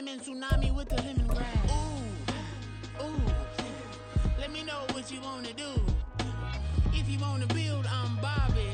lemon tsunami with the lemongrass. Ooh, let me know what you wanna do. If you wanna build, I'm Bobby.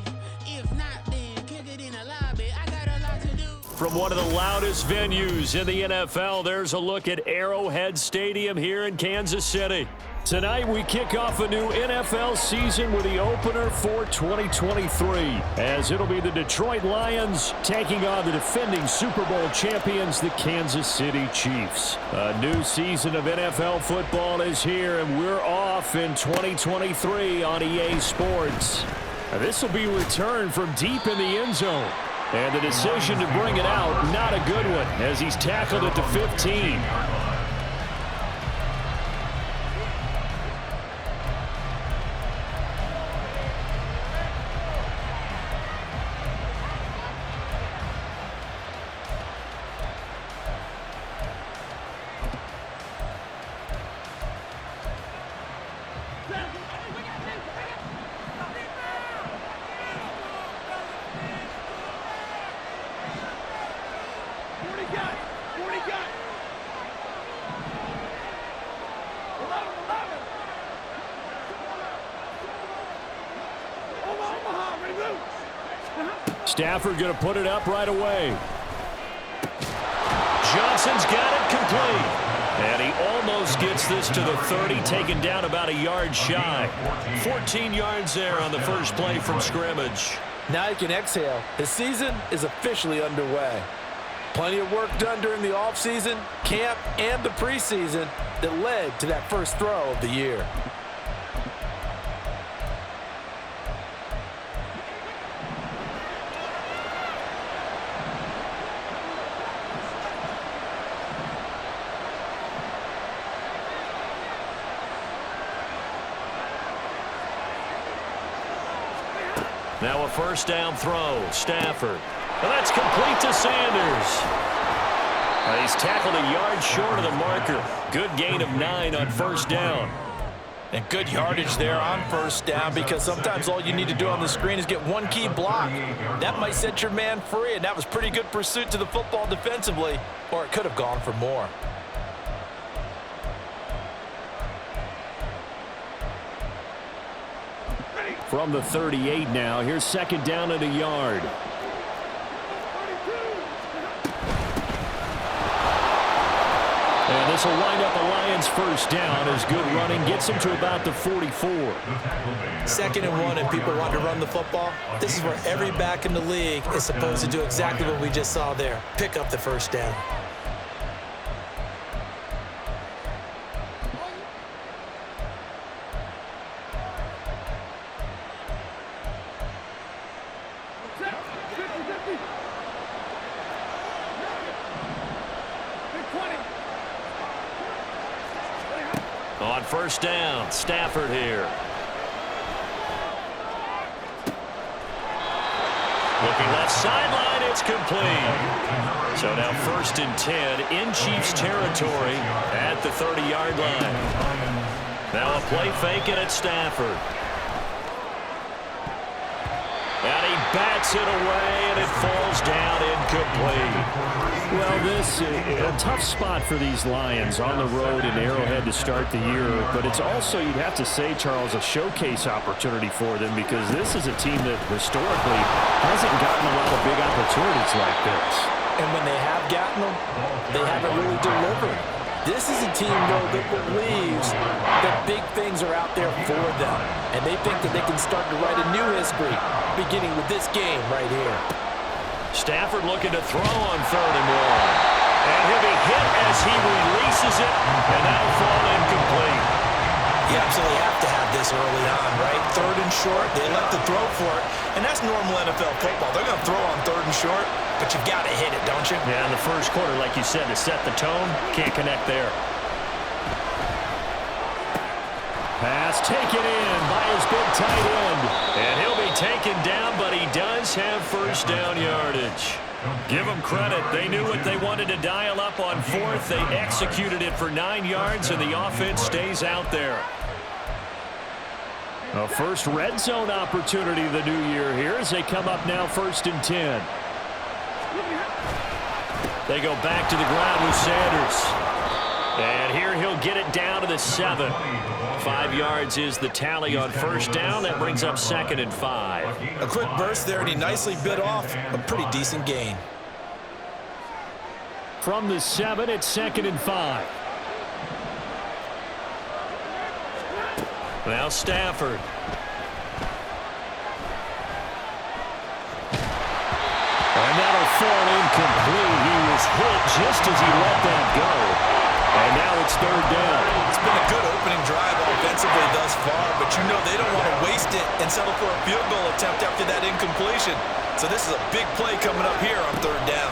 If not, then kick it in the lobby. I got a lot to do. From one of the loudest venues in the NFL, there's a look at Arrowhead Stadium here in Kansas City. Tonight, we kick off a new NFL season with the opener for 2023, as it'll be the Detroit Lions taking on the defending Super Bowl champions, the Kansas City Chiefs. A new season of NFL football is here, and we're off in 2023 on EA Sports. This will be returned from deep in the end zone. And the decision to bring it out, not a good one, as he's tackled at the 15. Stafford going to put it up right away. Johnson's got it complete. And he almost gets this to the 30, taken down about a yard shy. 14 yards there on the first play from scrimmage. Now you can exhale. The season is officially underway. Plenty of work done during the offseason, camp, and the preseason that led to that first throw of the year. Now a first down throw. Stafford. And that's complete to Sanders. He's tackled a yard short of the marker. Good gain of 9 on first down. And good yardage there on first down, because sometimes all you need to do on the screen is get one key block. That might set your man free, and that was pretty good pursuit to the football defensively, or it could have gone for more. From the 38 now, here's second down and a yard. And this will wind up the Lions' first down as good running gets them to about the 44. 2nd and 1 and people want to run the football. This is where every back in the league is supposed to do exactly what we just saw there. Pick up the first down. On first down, Stafford here. Looking left sideline, it's complete. So now 1st and 10 in Chiefs territory at the 30-yard line. Now a play fake and it's Stafford. And he bats it away, and it falls down incomplete. Well, this is a tough spot for these Lions on the road in Arrowhead to start the year. But it's also, you'd have to say, Charles, a showcase opportunity for them, because this is a team that historically hasn't gotten a lot of big opportunities like this. And when they have gotten them, they haven't really delivered. This is a team, though, that believes that big things are out there for them. And they think that they can start to write a new history, beginning with this game right here. Stafford looking to throw on 3rd and 1. And he'll be hit as he releases it, and that'll fall incomplete. You absolutely have to have this early on, right? 3rd and short, they elect to throw for it. And that's normal NFL football. They're going to throw on 3rd and short, but you've got to hit it, don't you? Yeah, in the first quarter, like you said, to set the tone, can't connect there. Pass taken in by his big tight end. And he'll be taken down, but he does have first down yardage. Give them credit. They knew what they wanted to dial up on 4th. They executed it for 9 yards, and the offense stays out there. A first red zone opportunity of the new year here as they come up now 1st and 10. They go back to the ground with Sanders. And here he'll get it down to the 7. 5 yards is the tally on first down. That brings up 2nd and 5. A quick burst there, and he nicely bit off a pretty decent gain. From the 7, it's 2nd and 5. Now Stafford. And that'll fall incomplete. He was hit just as he let that go. And now it's 3rd down. It's been a good opening drive offensively thus far, but you know they don't want to waste it and settle for a field goal attempt after that incompletion. So this is a big play coming up here on 3rd down.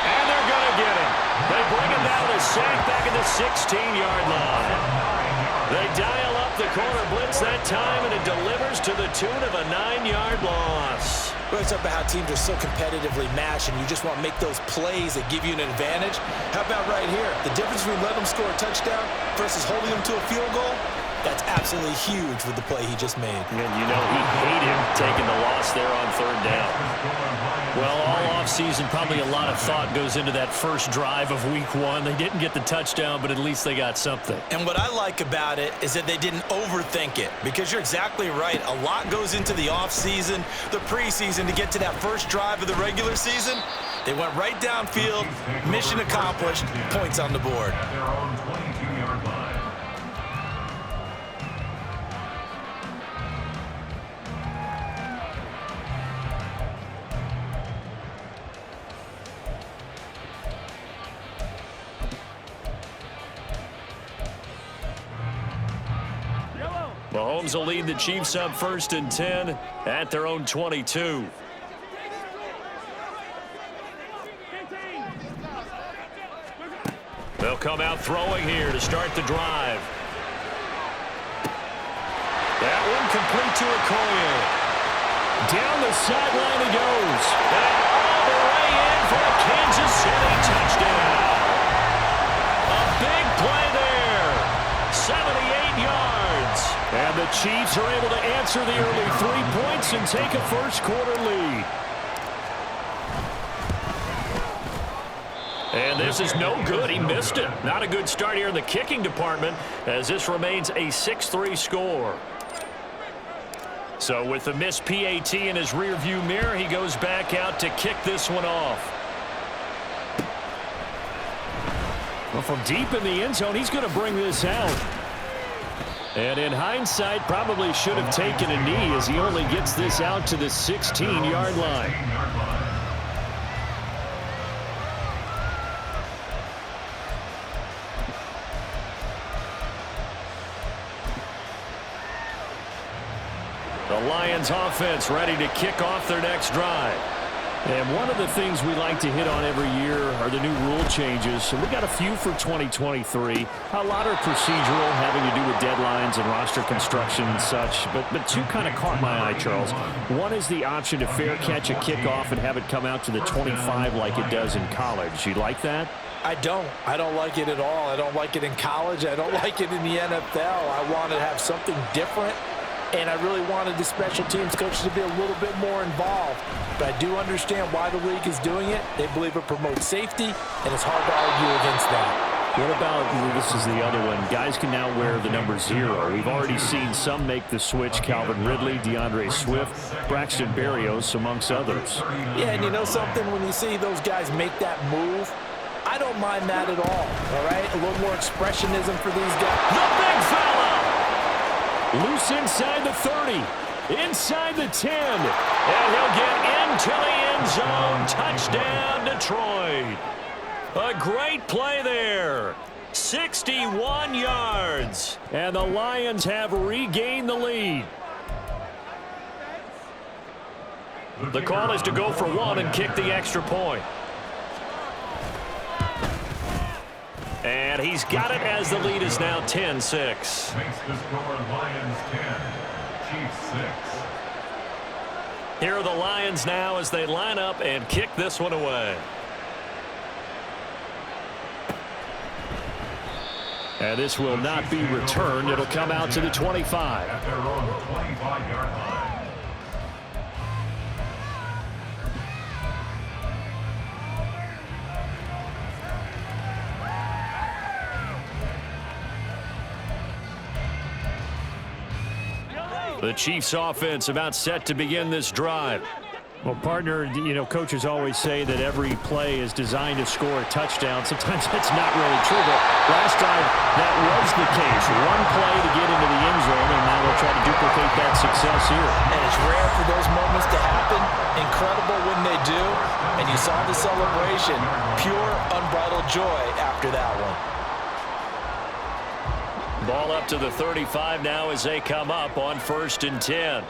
And they're going to get him. They bring him down to sack back at the 16-yard line. They dial up the corner blitz that time, and it delivers to the tune of a 9-yard loss. Well, it's about how teams are so competitively matched, and you just want to make those plays that give you an advantage. How about right here? The difference between letting them score a touchdown versus holding them to a field goal, that's absolutely huge with the play he just made. And you know he hated taking the loss there on 3rd down. Well, all offseason, probably a lot of thought goes into that first drive of Week 1. They didn't get the touchdown, but at least they got something. And what I like about it is that they didn't overthink it, because you're exactly right. A lot goes into the offseason, the preseason, to get to that first drive of the regular season. They went right downfield, mission accomplished, points on the board. Mahomes will lead the Chiefs up 1st and 10 at their own 22. They'll come out throwing here to start the drive. That one complete to Okoye. Down the sideline he goes. And all the way in for a Kansas City touchdown. A big play there. 78 yards. And the Chiefs are able to answer the early 3 points and take a first-quarter lead. And this is no good. He missed it. Not a good start here in the kicking department, as this remains a 6-3 score. So with the missed PAT in his rearview mirror, he goes back out to kick this one off. Well, from deep in the end zone, he's going to bring this out. And in hindsight, probably should have taken a knee, as he only gets this out to the 16-yard line. The Lions offense ready to kick off their next drive. And one of the things we like to hit on every year are the new rule changes. And we got a few for 2023. A lot are procedural, having to do with deadlines and roster construction and such. But two kind of caught my eye, Charles. One is the option to fair catch a kickoff and have it come out to the 25 like it does in college. You like that? I don't like it at all. I don't like it in college. I don't like it in the NFL. I want to have something different. And I really wanted the special teams coaches to be a little bit more involved. But I do understand why the league is doing it. They believe it promotes safety, and it's hard to argue against that. What about, this is the other one, guys can now wear the number 0. We've already seen some make the switch. Calvin Ridley, DeAndre Swift, Braxton Berrios, amongst others. Yeah, and you know something? When you see those guys make that move, I don't mind that at all right? A little more expressionism for these guys. The big fella! Loose inside the 30, inside the 10, and he'll get into the end zone. Touchdown, Detroit. A great play there. 61 yards, and the Lions have regained the lead. The call is to go for 1 and kick the extra point. And he's got it as the lead is now 10-6. Makes the score Lions 10, Chiefs 6. Here are the Lions now as they line up and kick this one away. And this will not be returned. It'll come out to the 25. At their own 25-yard line. The Chiefs offense about set to begin this drive. Well, partner, coaches always say that every play is designed to score a touchdown. Sometimes that's not really true, but last time that was the case. One play to get into the end zone, and now they'll try to duplicate that success here. And it's rare for those moments to happen. Incredible when they do. And you saw the celebration. Pure, unbridled joy after that one. Ball up to the 35 now as they come up on 1st and 10.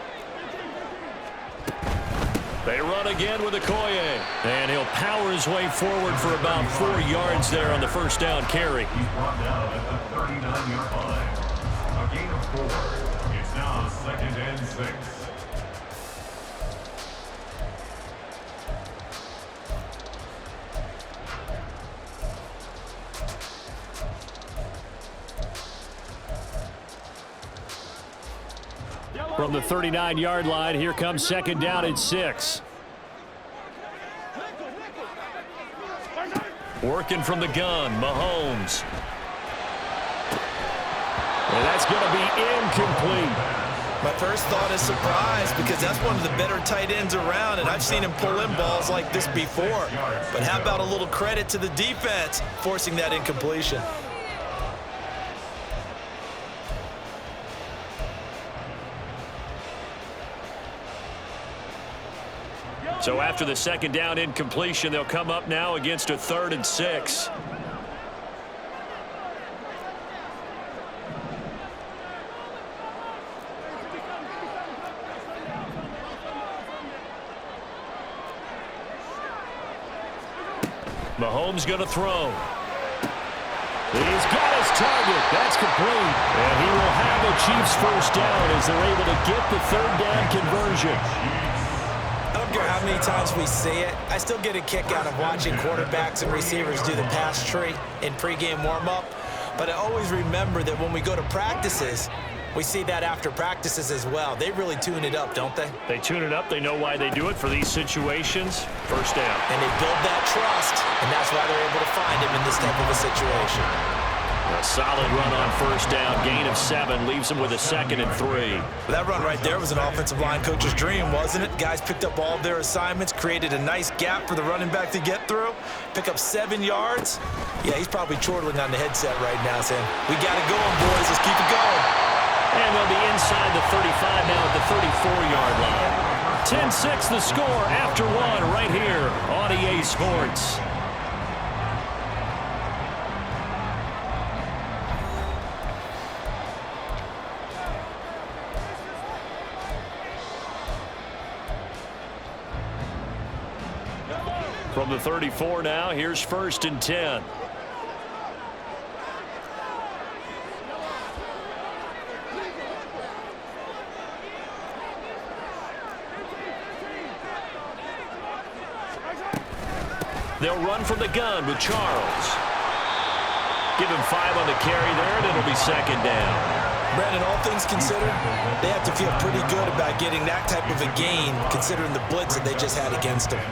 They run again with Okoye. And he'll power his way forward for about 4 yards there on the first down carry. He's brought down at the 39-yard line. A gain of 4. It's now 2nd and 6. From the 39-yard line, here comes 2nd down and 6. Working from the gun, Mahomes. And that's going to be incomplete. My first thought is surprise because that's one of the better tight ends around, and I've seen him pull in balls like this before. But how about a little credit to the defense forcing that incompletion? So after the 2nd down incompletion, they'll come up now against a 3rd and 6. Mahomes going to throw. He's got his target. That's complete. And he will have a Chiefs first down as they're able to get the 3rd down conversion. I don't care how many times we see it. I still get a kick out of watching quarterbacks and receivers do the pass tree in pregame warm-up. But I always remember that when we go to practices, we see that after practices as well. They really tune it up, don't they? They tune it up. They know why they do it for these situations. First down. And they build that trust, and that's why they're able to find him in this type of a situation. A solid run on first down. Gain of 7 leaves them with a 2nd and 3. That run right there was an offensive line coach's dream, wasn't it? Guys picked up all of their assignments, created a nice gap for the running back to get through, pick up 7 yards. Yeah, he's probably chortling on the headset right now saying, we got it going, boys. Let's keep it going. And they'll be inside the 35 now at the 34-yard line. 10-6 the score after 1 right here on EA Sports. From the 34 now, here's 1st and 10. They'll run from the gun with Charles. Give him 5 on the carry there, and it'll be 2nd down. Brandon, all things considered, they have to feel pretty good about getting that type of a gain considering the blitz that they just had against them.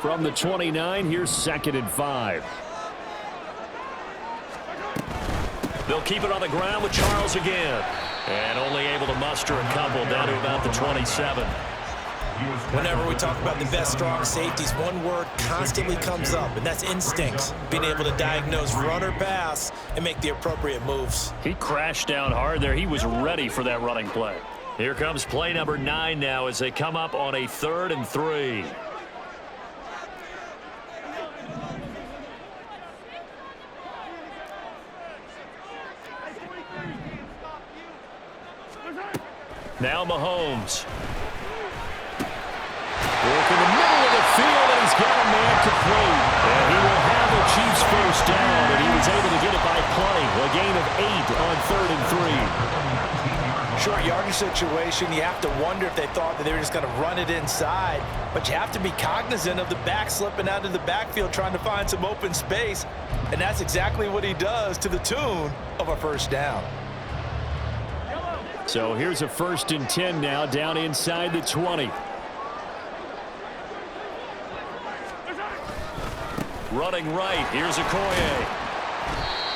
From the 29, here's 2nd and 5. They'll keep it on the ground with Charles again. And only able to muster a couple down to about the 27. Whenever we talk about the best strong safeties, one word constantly comes up, and that's instincts. Being able to diagnose run or pass and make the appropriate moves. He crashed down hard there. He was ready for that running play. Here comes play number 9 now as they come up on a 3rd and 3. Now Mahomes. Work in the middle of the field, and he's got a man complete. And he will have the Chiefs first down, and he was able to get it by play. A gain of 8 on 3rd and 3. Short yardage situation, you have to wonder if they thought that they were just going to run it inside. But you have to be cognizant of the back slipping out of the backfield trying to find some open space. And that's exactly what he does to the tune of a first down. So here's a 1st and 10 now, down inside the 20. Running right, here's Okoye.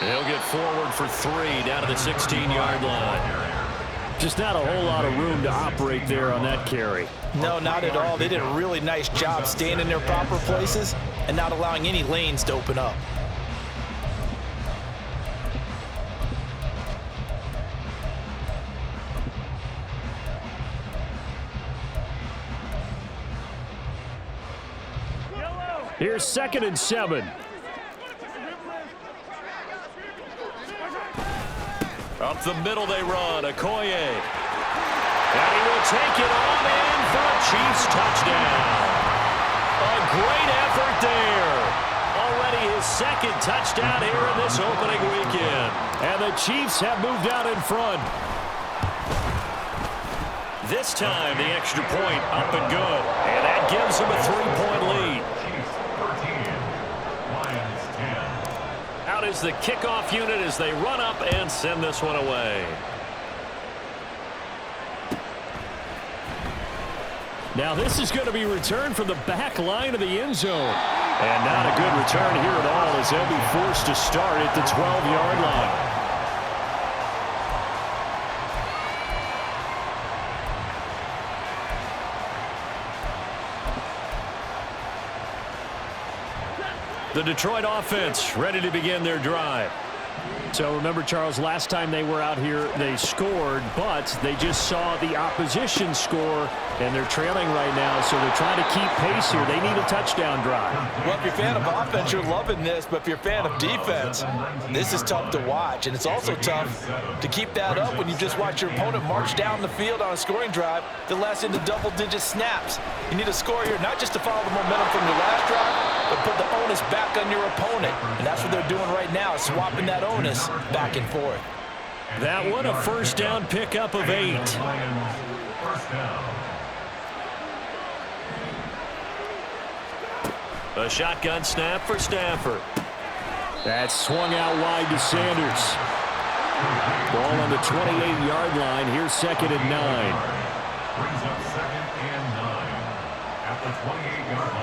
He'll get forward for 3 down to the 16-yard line. Just not a whole lot of room to operate there on that carry. No, not at all. They did a really nice job staying in their proper places and not allowing any lanes to open up. Here's 2nd and 7. Up the middle they run, Okoye. And he will take it on in for a Chiefs touchdown. A great effort there. Already his 2nd touchdown here in this opening weekend. And the Chiefs have moved out in front. This time the extra point up and good. And that gives them a 3-point lead. Out is the kickoff unit as they run up and send this one away. Now this is going to be returned from the back line of the end zone. And not a good return here at all as they'll be forced to start at the 12-yard line. The Detroit offense ready to begin their drive. So remember, Charles, last time they were out here, they scored, but they just saw the opposition score, and they're trailing right now, so they're trying to keep pace here. They need a touchdown drive. Well, if you're a fan of offense, you're loving this, but if you're a fan of defense, this is tough to watch, and it's also tough to keep that up when you just watch your opponent march down the field on a scoring drive that lasts into double-digit snaps. You need a score here, not just to follow the momentum from your last drive, but put the onus back on your opponent, and that's what they're doing right now, swapping that onus back and forth. That one, a 1st down pickup of 8. A shotgun snap for Stafford. That's swung out wide to Sanders. Ball on the 28-yard line. Here's 2nd and 9. Brings up 2nd and 9 at the 28-yard line.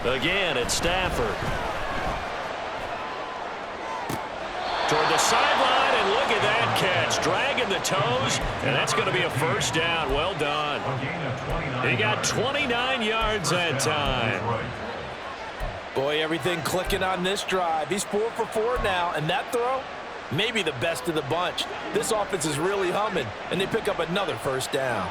Again, it's Stafford. Toward the sideline, and look at that catch. Dragging the toes, and that's going to be a 1st down. Well done. He got 29 yards that time. Boy, everything clicking on this drive. He's 4 for 4 now, and that throw, maybe the best of the bunch. This offense is really humming, and they pick up another 1st down.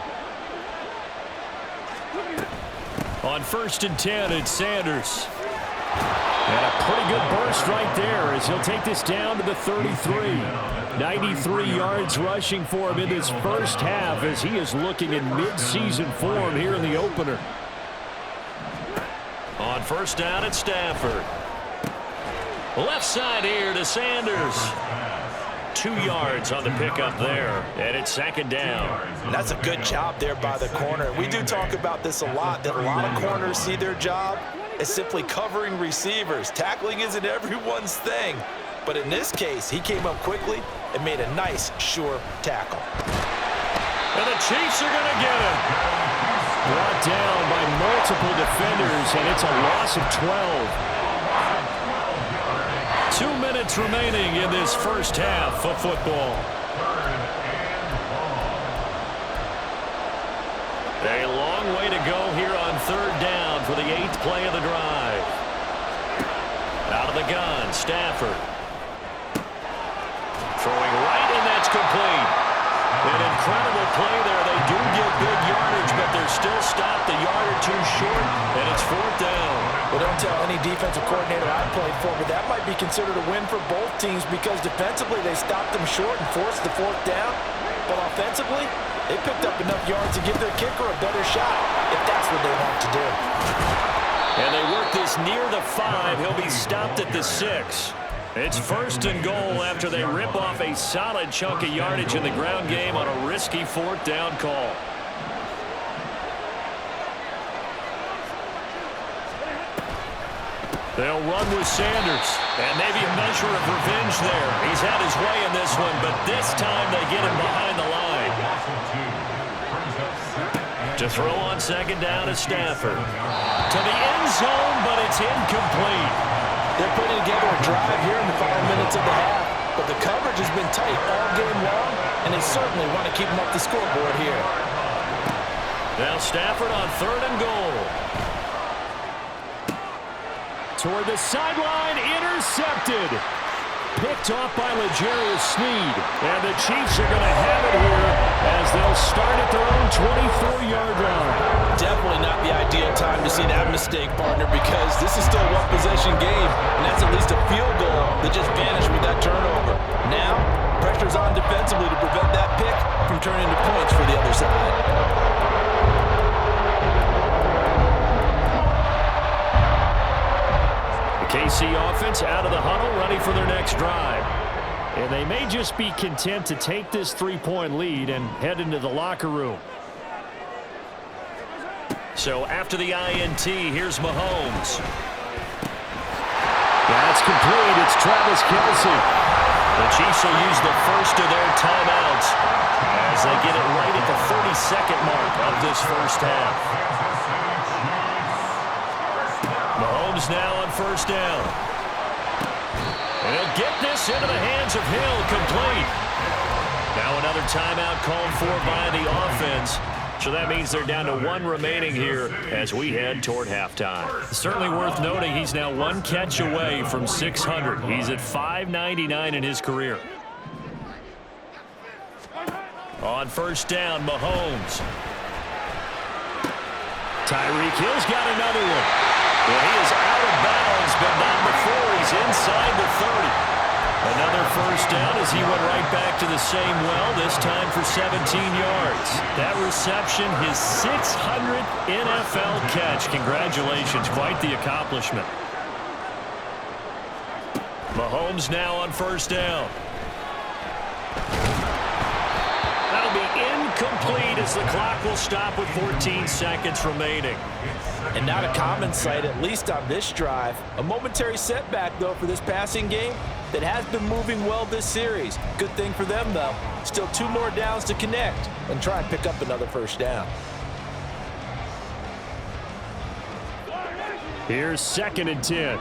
On 1st and 10, it's Sanders. And a pretty good burst right there as he'll take this down to the 33. 93 yards rushing for him in this first half as he is looking in mid-season form here in the opener. On 1st down, it's Stafford. Left side here to Sanders. 2 yards on the pickup there, and it's 2nd down. That's a good job there by the corner. We do talk about this a lot, that a lot of corners see their job as simply covering receivers. Tackling isn't everyone's thing, but in this case, he came up quickly and made a nice, sure tackle. And the Chiefs are going to get him. Brought down by multiple defenders, and it's a loss of 12. 2 minutes remaining in this first half of football. A long way to go here on 3rd down for the 8th play of the drive. Out of the gun, Stafford. Throwing right, and that's complete. An incredible play there. They do get big yardage, but they're still stopped a yard or 2 short, and it's 4th down. Well, don't tell any defensive coordinator I played for, but that might be considered a win for both teams because defensively they stopped them short and forced the 4th down. But offensively, they picked up enough yards to give their kicker a better shot if that's what they want to do. And they work this near the 5. He'll be stopped at the 6. It's 1st and goal after they rip off a solid chunk of yardage in the ground game on a risky 4th down call. They'll run with Sanders. And maybe a measure of revenge there. He's had his way in this one, but this time they get him behind the line. To throw on second down is Stafford. To the end zone, but it's incomplete. They're putting together a drive here in the final minutes of the half, but the coverage has been tight all game long, and they certainly want to keep them up the scoreboard here. Now Stafford on 3rd and goal. Toward the sideline, intercepted. Picked off by L'Jarius Sneed. And the Chiefs are going to have it here as they'll start at their own 24-yard line. Definitely not the ideal time to see that mistake, partner, because this is still a one-possession game, and that's at least a field goal that just vanished with that turnover. Now, pressure's on defensively to prevent that pick from turning into points for the other side. KC offense out of the huddle, ready for their next drive. And they may just be content to take this 3-point lead and head into the locker room. So after the INT, here's Mahomes. That's complete. It's Travis Kelce. The Chiefs will use the first of their timeouts as they get it right at the 32nd mark of this first half. Mahomes now on 1st down. And he'll get this into the hands of Hill, complete. Now another timeout called for by the offense. So that means they're down to 1 remaining here as we head toward halftime. Certainly worth noting he's now 1 catch away from 600. He's at 599 in his career. On 1st down, Mahomes. Tyreek Hill's got another one. Well, he is out of bounds, but not before he's inside the 30. Another 1st down as he went right back to the same well, this time for 17 yards. That reception, his 600th NFL catch. Congratulations, quite the accomplishment. Mahomes now on 1st down. That'll be incomplete as the clock will stop with 14 seconds remaining. And not a common sight, at least on this drive. A momentary setback, though, for this passing game that has been moving well this series. Good thing for them, though. Still 2 more downs to connect and try and pick up another 1st down. Here's 2nd and 10.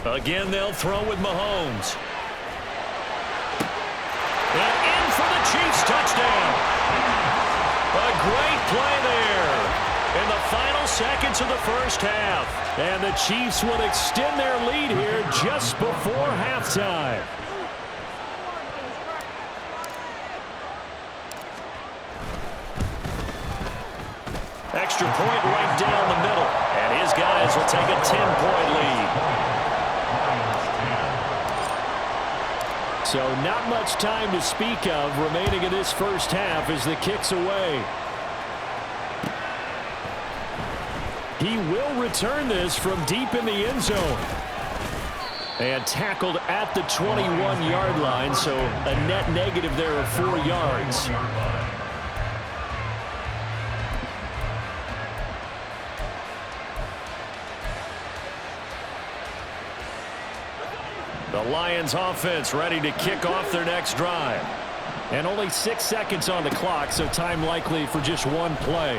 Again, they'll throw with Mahomes. And in for the Chiefs, touchdown. A great play there in the final seconds of the 1st half. And the Chiefs will extend their lead here just before halftime. Extra point right down the middle. And his guys will take a 10-point lead. So not much time to speak of remaining in this 1st half as the kick's away. He will return this from deep in the end zone. And tackled at the 21-yard line, so a net negative there of 4 yards. The Lions offense ready to kick off their next drive. And only 6 seconds on the clock, so time likely for just 1 play.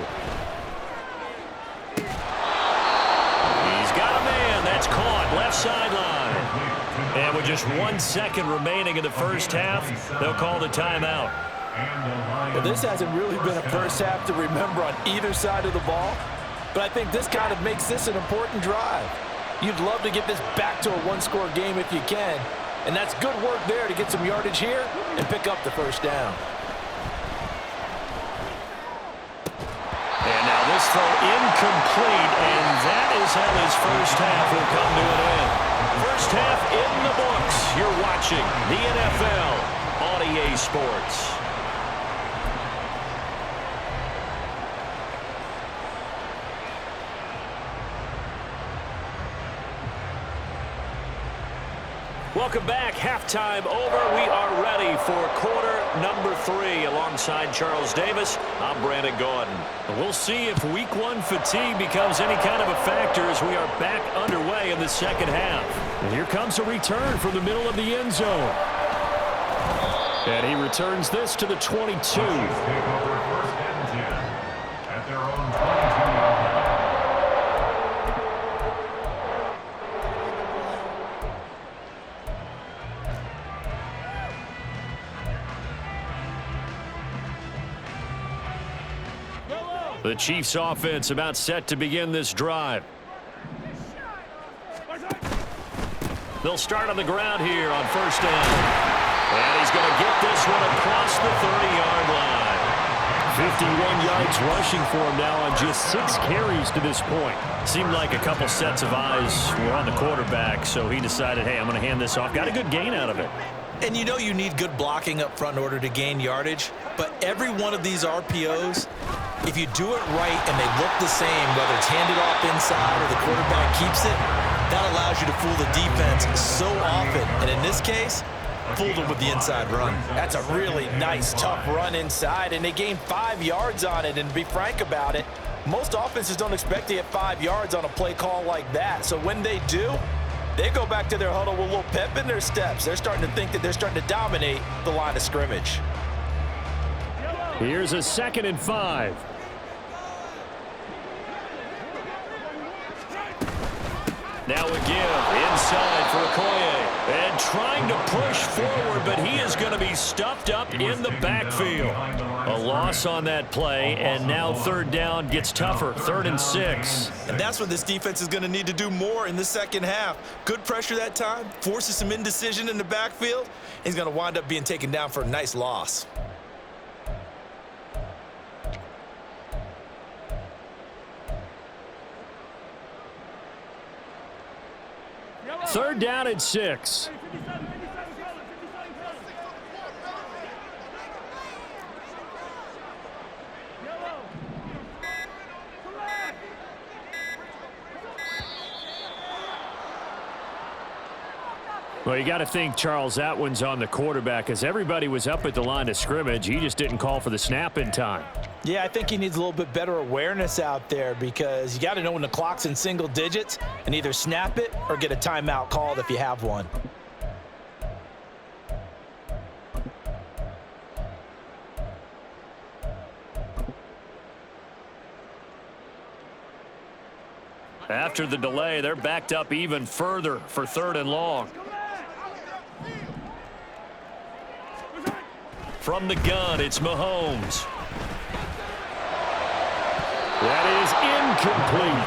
He's got a man. That's caught. Left sideline. And with just 1 second remaining in the 1st half, they'll call the timeout. Well, this hasn't really been a 1st half to remember on either side of the ball. But I think this kind of makes this an important drive. You'd love to get this back to a 1-score game if you can. And that's good work there to get some yardage here and pick up the 1st down. And now this throw incomplete, and that is how this 1st half will come to an end. 1st half in the books. You're watching the NFL on EA Sports. Welcome back. Halftime over. We are ready for quarter number 3. Alongside Charles Davis, I'm Brandon Gordon. We'll see if week 1 fatigue becomes any kind of a factor as we are back underway in the second half. And here comes a return from the middle of the end zone. And he returns this to the 22. Take over first and 10 at their own 22-yard line. The Chiefs offense about set to begin this drive. They'll start on the ground here on first down. And he's going to get this one across the 30-yard line. 51 yards rushing for him now on just 6 carries to this point. Seemed like a couple sets of eyes were on the quarterback, so he decided, hey, I'm going to hand this off. Got a good gain out of it. And you know you need good blocking up front in order to gain yardage, but every one of these RPOs, if you do it right and they look the same, whether it's handed off inside or the quarterback keeps it, that allows you to fool the defense so often. And in this case, fooled them with the inside run. That's a really nice, tough run inside, and they gained 5 yards on it. And to be frank about it, most offenses don't expect to get 5 yards on a play call like that. So when they do, they go back to their huddle with a little pep in their steps. They're starting to think that they're starting to dominate the line of scrimmage. Here's a 2nd and 5. Now a give inside for Okoye. And trying to push forward, but he is going to be stuffed up in the backfield. A loss on that play, and now 3rd down gets tougher. 3rd and 6. And that's what this defense is going to need to do more in the second half. Good pressure that time, forces some indecision in the backfield. He's going to wind up being taken down for a nice loss. Third down and 6. Well, you got to think, Charles, that one's on the quarterback as everybody was up at the line of scrimmage. He just didn't call for the snap in time. Yeah, I think he needs a little bit better awareness out there because you got to know when the clock's in single digits and either snap it or get a timeout called if you have one. After the delay, they're backed up even further for 3rd and long. From the gun, it's Mahomes. That is incomplete.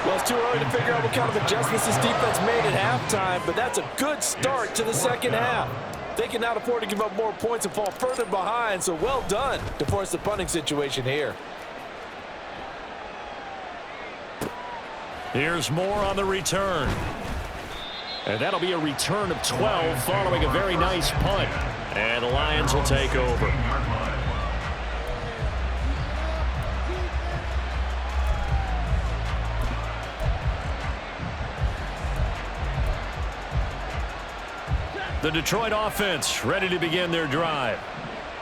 Well, it's too early to figure out what kind of adjustments this defense made at halftime, but that's a good start to the second half. They cannot afford to give up more points and fall further behind, so well done to force the punting situation here. Here's more on the return. And that'll be a return of 12 following a very nice punt. And the Lions will take over. The Detroit offense ready to begin their drive.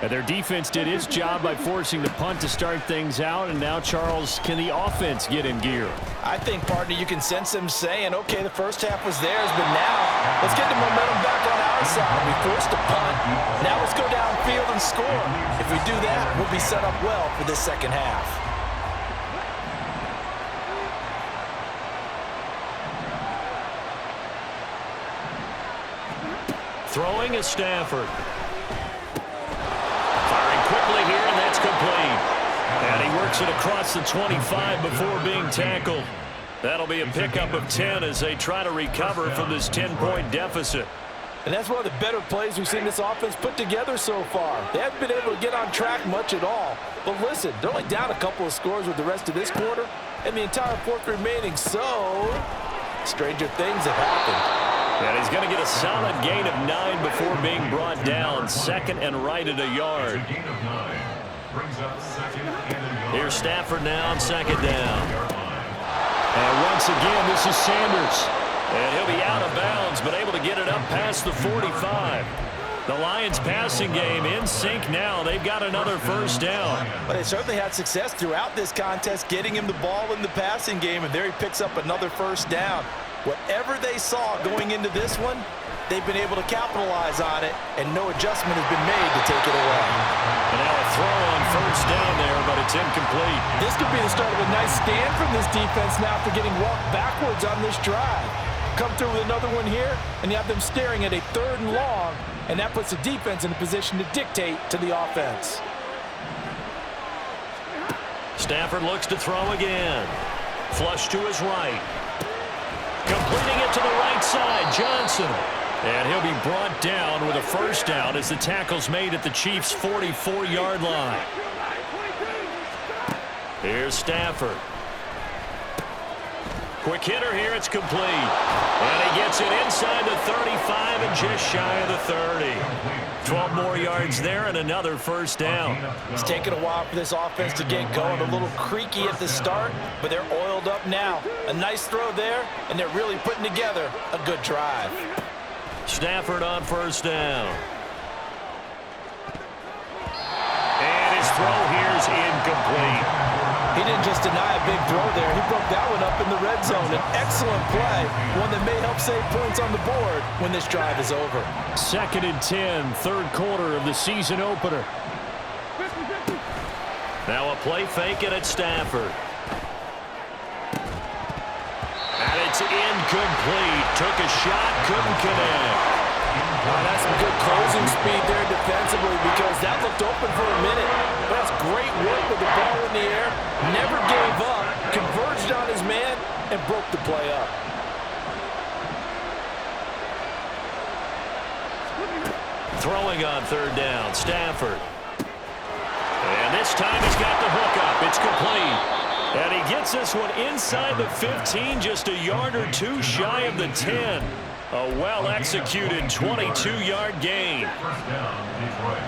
And their defense did its job by forcing the punt to start things out. And now, Charles, can the offense get in gear? I think, partner, you can sense them saying, okay, the first half was theirs, but now let's get the momentum back on our side. We forced a punt. Now let's go downfield and score. If we do that, we'll be set up well for this second half. Throwing is Stafford. Firing quickly here, and that's complete. And he works it across the 25 before being tackled. That'll be a pickup of 10 as they try to recover from this 10-point deficit. And that's one of the better plays we've seen this offense put together so far. They haven't been able to get on track much at all. But listen, they're only down a couple of scores with the rest of this quarter and the entire fourth remaining, so stranger things have happened. And he's going to get a solid gain of 9 before being brought down. 2nd and right at a yard. Here's Stafford now on 2nd down. And once again, this is Sanders. And he'll be out of bounds, but able to get it up past the 45. The Lions passing game in sync now. They've got another first down. But they certainly had success throughout this contest, getting him the ball in the passing game, and there he picks up another first down. Whatever they saw going into this one, they've been able to capitalize on it, and no adjustment has been made to take it away. And now a throw on first down there, but it's incomplete. This could be the start of a nice stand from this defense now after getting walked backwards on this drive. Come through with another one here, and you have them staring at a 3rd and long, and that puts the defense in a position to dictate to the offense. Stafford looks to throw again. Flush to his right. Completing it to the right side, Johnson. And he'll be brought down with a first down as the tackle's made at the Chiefs' 44-yard line. Here's Stafford. Quick hitter here, it's complete. And he gets it inside the 35 and just shy of the 30. 12 more yards there and another first down. It's taken a while for this offense to get going. A little creaky at the start, but they're oiled up now. A nice throw there, and they're really putting together a good drive. Stafford on first down. And his throw here's incomplete. He didn't just deny a big throw there. He broke that one up in the red zone. An excellent play, one that may help save points on the board when this drive is over. 2nd and 10, 3rd quarter of the season opener. Now a play fake and it's Stafford. And it's incomplete. Took a shot, couldn't connect. That's some good closing speed there defensively because that looked open for a minute. But that's great work with the ball in the air. Never gave up, converged on his man, and broke the play up. Throwing on 3rd down, Stafford. And this time he's got the hook up. It's complete. And he gets this one inside the 15, just a yard or two shy of the 10. A well-executed 22-yard gain. First down, Detroit.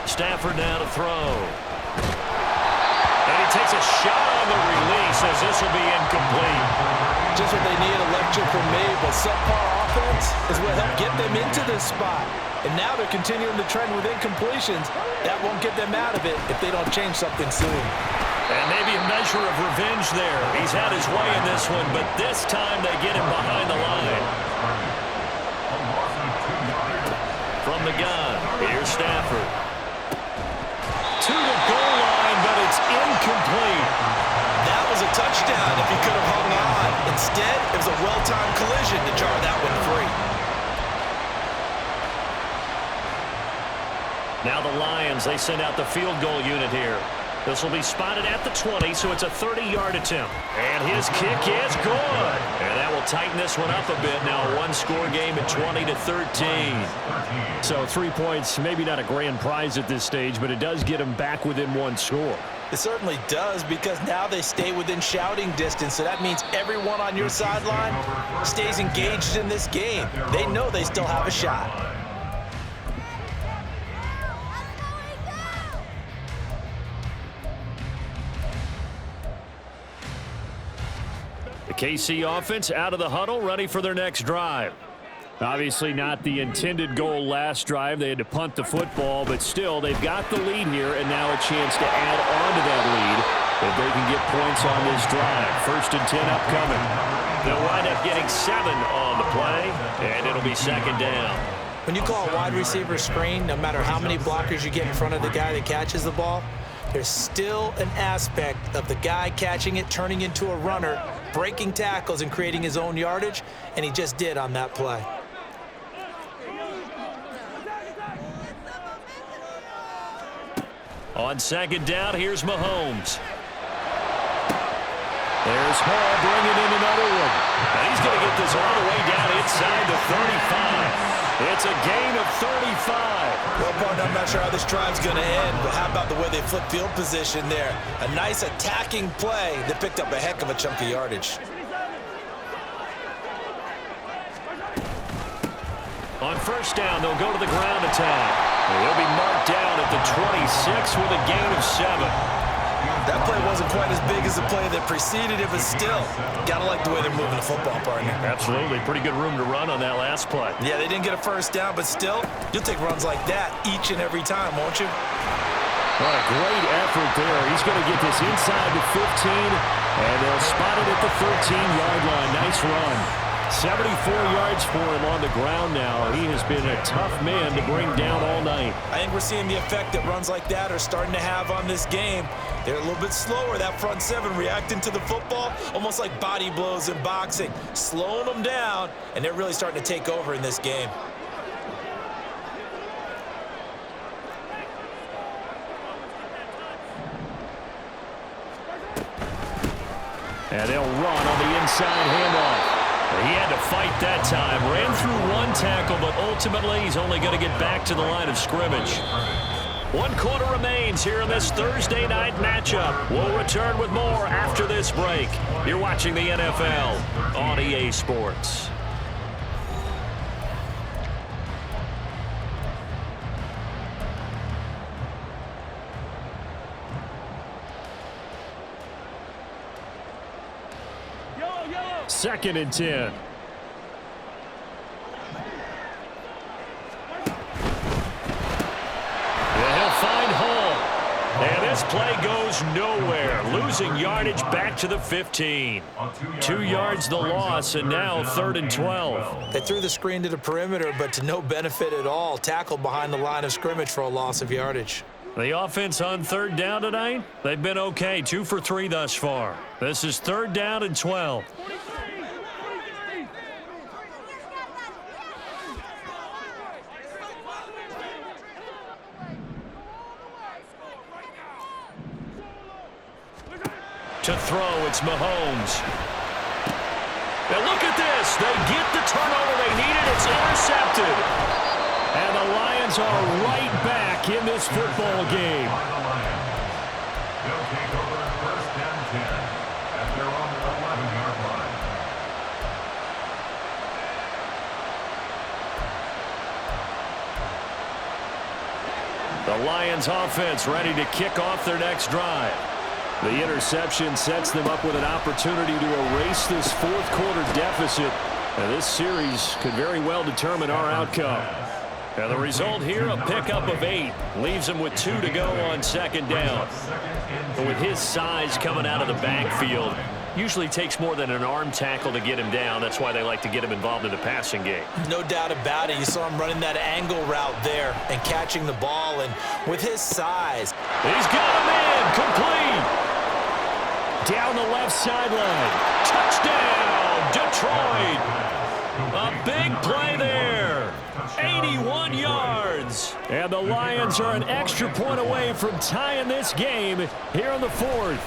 Stafford now to throw. And he takes a shot on the release as this will be incomplete. Just what they need, a lecture from me, but subpar offense is what helped get them into this spot. And now they're continuing the trend with incompletions. That won't get them out of it if they don't change something soon. And maybe a measure of revenge there. He's had his way in this one, but this time they get him behind the line. From the gun, here's Stafford. To the goal line, but it's incomplete. That was a touchdown if he could have hung on. Instead, it was a well-timed collision to jar that one free. Now the Lions, they send out the field goal unit here. This will be spotted at the 20, so it's a 30-yard attempt. And his kick is good. And that will tighten this one up a bit. Now a one-score game at 20-13. So 3 points, maybe not a grand prize at this stage, but it does get them back within one score. It certainly does because now they stay within shouting distance, so that means everyone on your sideline stays engaged in this game. They know they still have a shot. The KC offense out of the huddle, ready for their next drive. Obviously not the intended goal last drive. They had to punt the football, but still they've got the lead here and now a chance to add on to that lead if they can get points on this drive. 1st and 10 upcoming. They'll wind up getting 7 on the play, and it'll be 2nd down. When you call a wide receiver screen, no matter how many blockers you get in front of the guy that catches the ball, there's still an aspect of the guy catching it, turning into a runner, breaking tackles and creating his own yardage, and he just did on that play. On 2nd down, here's Mahomes. There's Hall bringing in another one. And he's going to get this all the way down inside the 35. It's a gain of 35. Well, partner, I'm not sure how this drive's going to end, but how about the way they flip field position there? A nice attacking play that picked up a heck of a chunk of yardage. On 1st down, they'll go to the ground attack. He'll be marked down at the 26 with a gain of 7. That play wasn't quite as big as the play that preceded it, but still, gotta like the way they're moving the football, partner. Absolutely. Pretty good room to run on that last play. Yeah, they didn't get a first down, but still, you'll take runs like that each and every time, won't you? What a great effort there. He's going to get this inside the 15, and they'll spot it at the 13-yard line. Nice run. 74 yards for him on the ground now. He has been a tough man to bring down all night. I think we're seeing the effect that runs like that are starting to have on this game. They're a little bit slower, that front seven, reacting to the football, almost like body blows in boxing, slowing them down, and they're really starting to take over in this game. And they'll run on the inside handoff. He had to fight that time. Ran through one tackle, but ultimately he's only going to get back to the line of scrimmage. 1 quarter remains here in this Thursday night matchup. We'll return with more after this break. You're watching the NFL on EA Sports. Second and 10. Yeah, he'll find Hall. And this play goes nowhere. Losing yardage back to the 15. 2 yards the loss, and now 3rd and 12. They threw the screen to the perimeter, but to no benefit at all. Tackled behind the line of scrimmage for a loss of yardage. The offense on 3rd down tonight, they've been okay. 2 for 3 thus far. This is 3rd down and 12. To throw, it's Mahomes. Now look at this. They get the turnover they needed. It's intercepted. And the Lions are right back in this football game. They'll take over 1st and 10 as they're on the 11-yard line. The Lions offense ready to kick off their next drive. The interception sets them up with an opportunity to erase this 4th quarter deficit. And this series could very well determine our outcome. And the result here, a pickup of 8. Leaves him with 2 to go on 2nd down. But with his size coming out of the backfield, usually takes more than an arm tackle to get him down. That's why they like to get him involved in the passing game. No doubt about it. You saw him running that angle route there and catching the ball. And with his size, he's got a man complete. Down the left sideline. Touchdown, Detroit. A big play there. 81 yards. And the Lions are an extra point away from tying this game here in the 4th.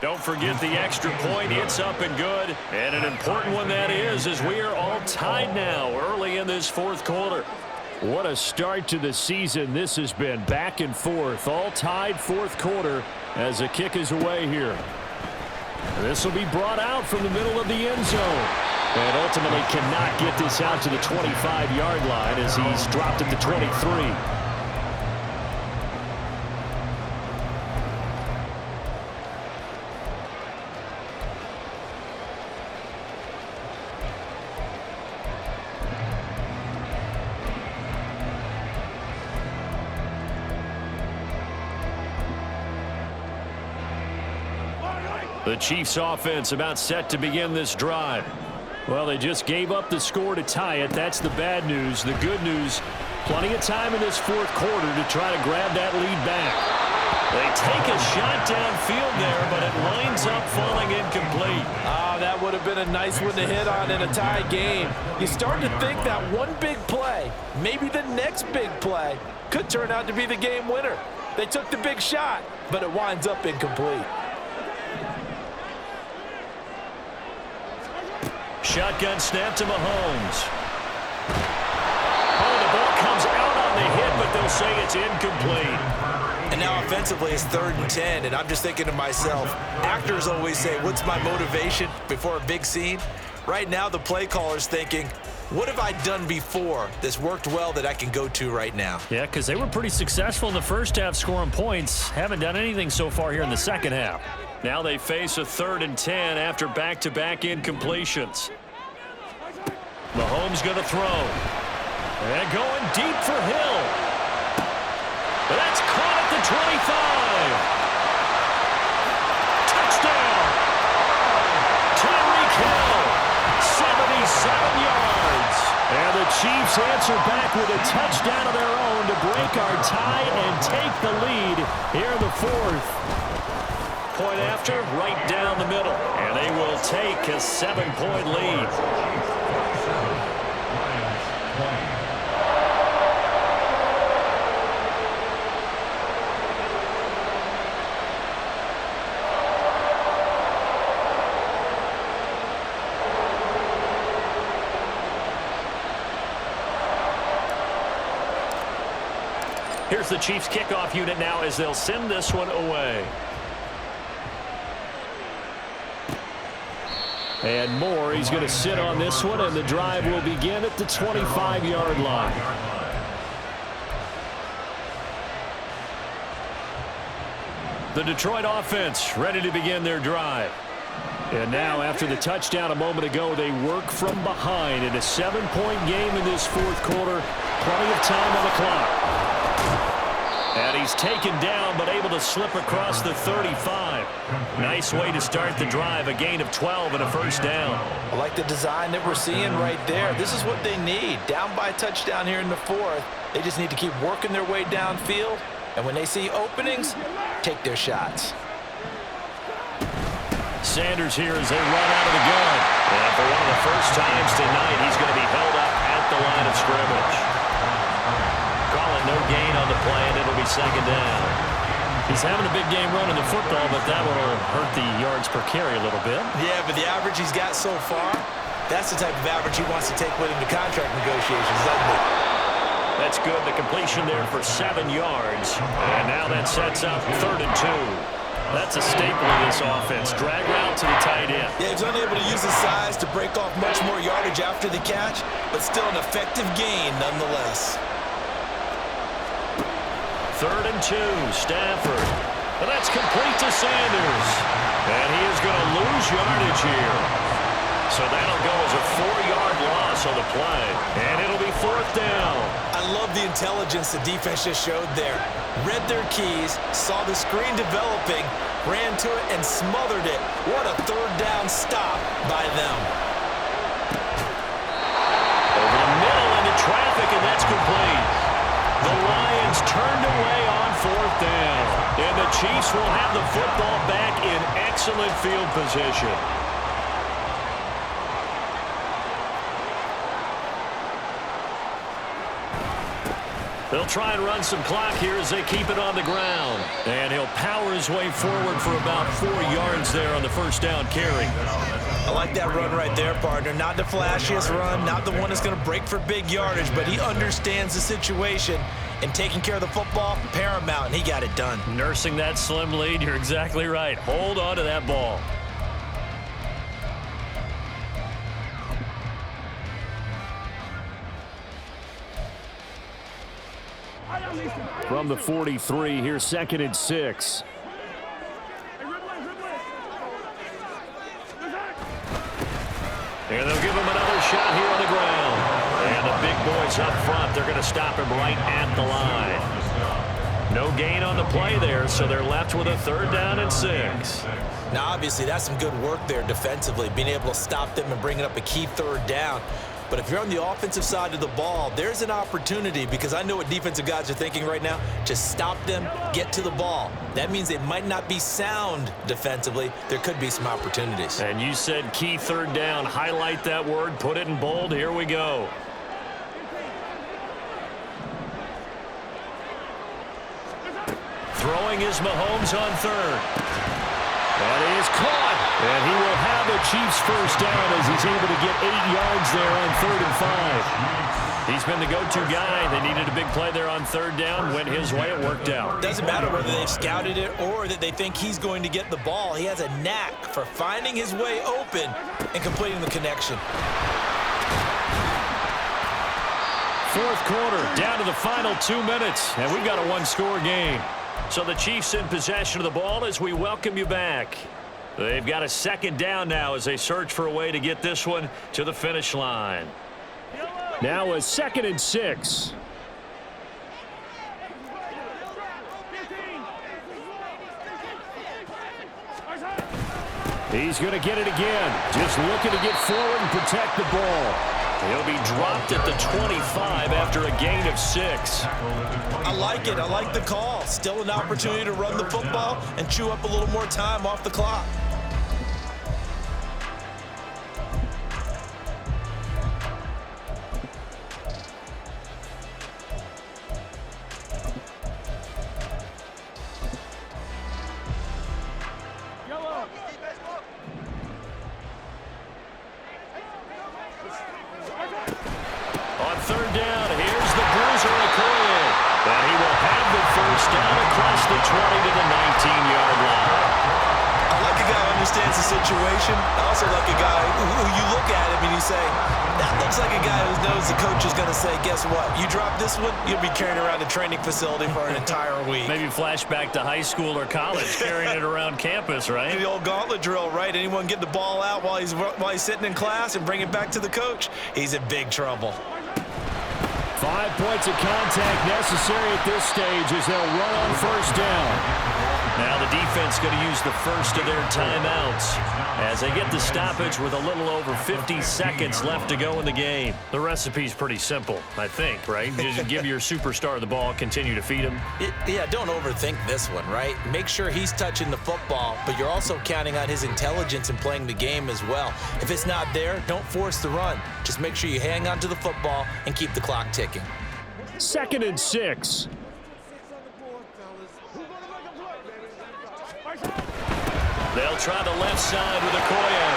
Don't forget the extra point. It's up and good. And an important one that is, as we are all tied now early in this 4th quarter. What a start to the season this has been. Back and forth. All tied 4th quarter as the kick is away here. And this will be brought out from the middle of the end zone. And ultimately cannot get this out to the 25-yard line as he's dropped at the 23. The Chiefs offense about set to begin this drive. Well, they just gave up the score to tie it. That's the bad news. The good news, plenty of time in this 4th quarter to try to grab that lead back. They take a shot downfield there, but it lines up falling incomplete. That would have been a nice one to hit on in a tie game. You start to think that one big play, maybe the next big play, could turn out to be the game winner. They took the big shot, but it winds up incomplete. Shotgun snap to Mahomes. Oh, the ball comes out on the hit, but they'll say it's incomplete. and now offensively it's 3rd and 10, and I'm just thinking to myself, actors always say, what's my motivation before a big scene? Right now the play caller's thinking, What have I done before that's worked well that I can go to right now? Yeah, because they were pretty successful in the first half scoring points. Haven't done anything so far here in the second half. Now they face a 3rd and 10 after back-to-back incompletions. Mahomes going to throw. And going deep for Hill. That's caught at the 25. Touchdown. Tyreek Hill. 77 yards. And the Chiefs answer back with a touchdown of their own to break our tie and take the lead here in the 4th. Point after, right down the middle. And they will take a 7-point lead. Here's the Chiefs kickoff unit now as they'll send this one away. And Moore, he's going to sit on this one, and the drive will begin at the 25-yard line. The Detroit offense ready to begin their drive. And now, after the touchdown a moment ago, they work from behind in a 7-point game in this 4th quarter. Plenty of time on the clock. And he's taken down, but able to slip across the 35. Nice way to start the drive, a gain of 12 and a first down. I like the design that we're seeing right there. This is what they need. Down by a touchdown here in the 4th. They just need to keep working their way downfield. And when they see openings, take their shots. Sanders here as they run out of the gun. And for one of the first times tonight, he's going to be held up at the line of scrimmage. Calling no gain on the play, and it'll be 2nd down. He's having a big game running the football, but that will hurt the yards per carry a little bit. Yeah, but the average he's got so far, that's the type of average he wants to take with him to contract negotiations, doesn't it? That's good. The completion there for 7 yards. And now that sets up 3rd and 2. That's a staple of this offense. Drag route to the tight end. Yeah, he's unable to use his size to break off much more yardage after the catch, but still an effective gain nonetheless. 3rd and 2, Stafford. And that's complete to Sanders. And he is going to lose yardage here. So that'll go as a 4-yard loss on the play. And it'll be 4th down. I love the intelligence the defense just showed there. Read their keys, saw the screen developing, ran to it, and smothered it. What a 3rd down stop by them. Over the middle into traffic, and that's complete. The Lions turned away on 4th down. And the Chiefs will have the football back in excellent field position. They'll try and run some clock here as they keep it on the ground. And he'll power his way forward for about 4 yards there on the first down carry. I like that run right there, partner. Not the flashiest run, not the one that's going to break for big yardage, but he understands the situation, and taking care of the football, paramount, and he got it done. Nursing that slim lead, you're exactly right. Hold on to that ball. From the 43, here's 2nd and 6. And they'll give him another shot here on the ground. And the big boys up front, they're going to stop him right at the line. No gain on the play there, so they're left with a 3rd down and 6. Now, obviously, that's some good work there defensively, being able to stop them and bringing up a key 3rd down. But if you're on the offensive side of the ball, there's an opportunity, because I know what defensive guys are thinking right now. Just stop them, get to the ball. That means they might not be sound defensively. There could be some opportunities. And you said key 3rd down. Highlight that word, put it in bold. Here we go. Throwing is Mahomes on 3rd. That is caught. And he will have the Chiefs first down as he's able to get 8 yards there on 3rd and 5. He's been the go-to guy. They needed a big play there on 3rd down. Went his way. It worked out. Doesn't matter whether they've scouted it or that they think he's going to get the ball. He has a knack for finding his way open and completing the connection. Fourth quarter, down to the final 2 minutes, and we've got a one-score game. So the Chiefs in possession of the ball as we welcome you back. They've got a second down now as they search for a way to get this one to the finish line. Now a 2nd and 6. He's going to get it again. Just looking to get forward and protect the ball. He'll be dropped at the 25 after a gain of 6. I like it. I like the call. Still an opportunity to run the football and chew up a little more time off the clock. On third down, here's the bruiser Okoye. And he will have the first down across the 20 to the 19-yard line. I like a guy who understands the situation. I also like a guy who you look at him and you say, that looks like a guy who knows the coach is going to say, guess what? You drop this one, you'll be carrying around a training facility for an entire week. Maybe flashback to high school or college, carrying it around campus, right? The old gauntlet drill, right? Anyone get the ball out while he's sitting in class and bring it back to the coach? He's in big trouble. 5 points of contact necessary at this stage as they'll run on first down. Now the defense going to use the first of their timeouts as they get the stoppage with a little over 50 seconds left to go in the game. The recipe's pretty simple, I think, right? You just give your superstar the ball, continue to feed him. Yeah, don't overthink this one, right? Make sure he's touching the football, but you're also counting on his intelligence in playing the game as well. If it's not there, don't force the run. Just make sure you hang on to the football and keep the clock ticking. 2nd and 6. They'll try the left side with Okoye.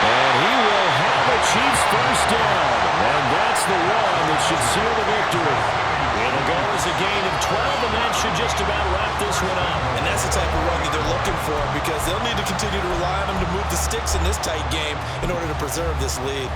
And he will have a Chiefs first down. And that's the one that should seal the victory. It'll go as a gain of 12, and that should just about wrap this one up. And that's the type of run that they're looking for because they'll need to continue to rely on him to move the sticks in this tight game in order to preserve this lead.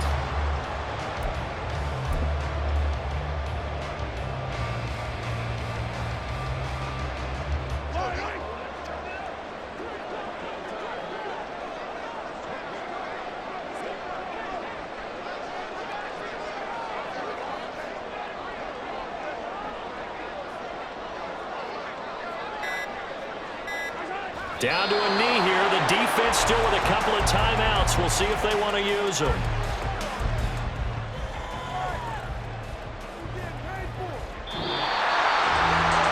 Down to a knee here. The defense still with a couple of timeouts. We'll see if they want to use them.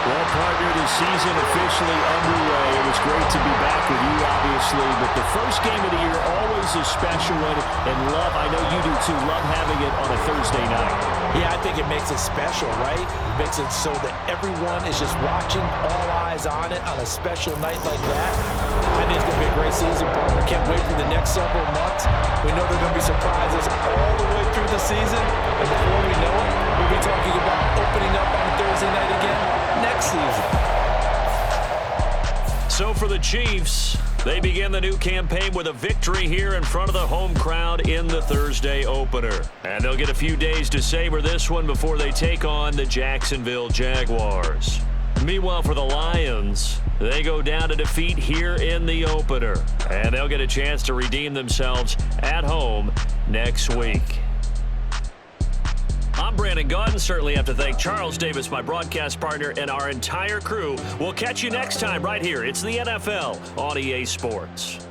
Well, partner, the season officially underway. It was great to be back with you, obviously, but the first game of the year always a special one, and love, I know you do too, love having it on a Thursday night. Yeah, I think it makes it special, right? It makes it so that everyone is just watching, all eyes on it on a special night like that. I think it's going to be a great season, partner. Can't wait for the next several months. We know there are going to be surprises all the way through the season, and before we know it, we'll be talking about opening up on a Thursday night again next season. So for the Chiefs, they begin the new campaign with a victory here in front of the home crowd in the Thursday opener. And they'll get a few days to savor this one before they take on the Jacksonville Jaguars. Meanwhile, for the Lions, they go down to defeat here in the opener. And they'll get a chance to redeem themselves at home next week. I'm Brandon Gaudin. Certainly have to thank Charles Davis, my broadcast partner, and our entire crew. We'll catch you next time right here. It's the NFL on EA Sports.